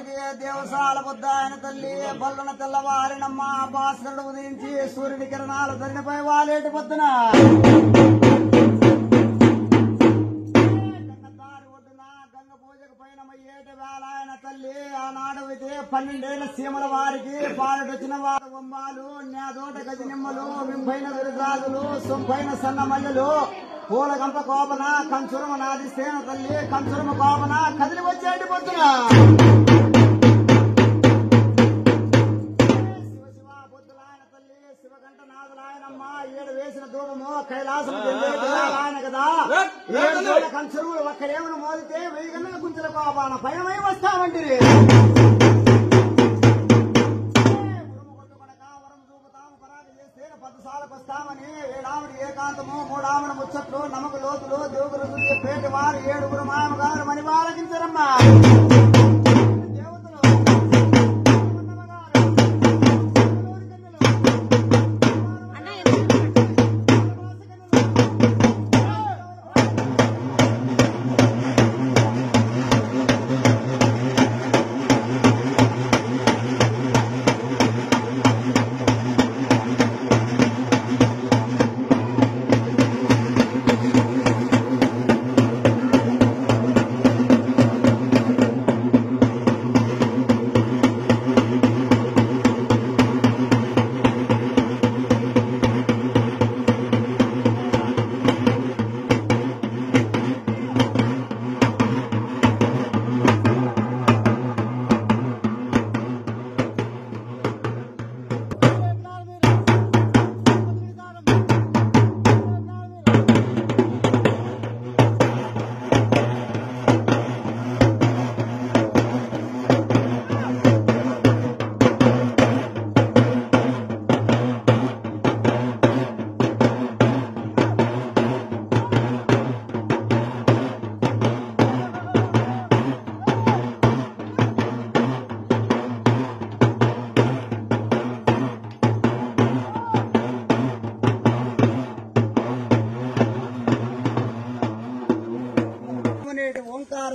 అలాగే దేవసాల బుద్ధ ఆయన తల్లి బల్లన తెల్లవారినమ్మ భాస్కరుడు ఉదయించి సూర్యుడి కిరణాలు ధరినిపై వాలేటి పొద్దున గంగదారి ఒడ్డున గంగ పూజకు పైన ఏటి వేళ ఆయన తల్లి ఆనాడు అయితే 12 ఏళ్ల సీమల వారికి పాలటొచ్చిన వారు బొమ్మాలు నేదోట గజ నిమ్మలు వింపైన విరుద్రాజులు సొంపైన సన్న మల్లెలు పూల గంప కోపన కంచురమ నాదిస్తేన తల్లి కంచురమ కోపన కదిలి వచ్చేటి పొద్దున శివ బుద్ధులాయన తల్లి శివగంట నాదులాయనమ్మ 7 వేసిన ధూపము కైలాసం ఆయన కదా 7 కంచురువులు ఒక్కరేమను మోదితే 1000 గంటల కుంచెల కోపాన భయమై వస్తామంటే వస్తామని 7 ఆవిడ ఏకాంతము 3 ఆవిడ ముచ్చట్లు నమకు లోతులు దేవుగులు పేటి వారు 7 మామగారు మని బాలకించరమ్మా దేవతలు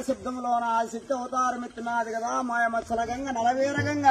శబ్దంలోన సిద్ధ అవతారం ఎత్తినాది కదా మాయ మత్సల గంగ నలవీర గంగ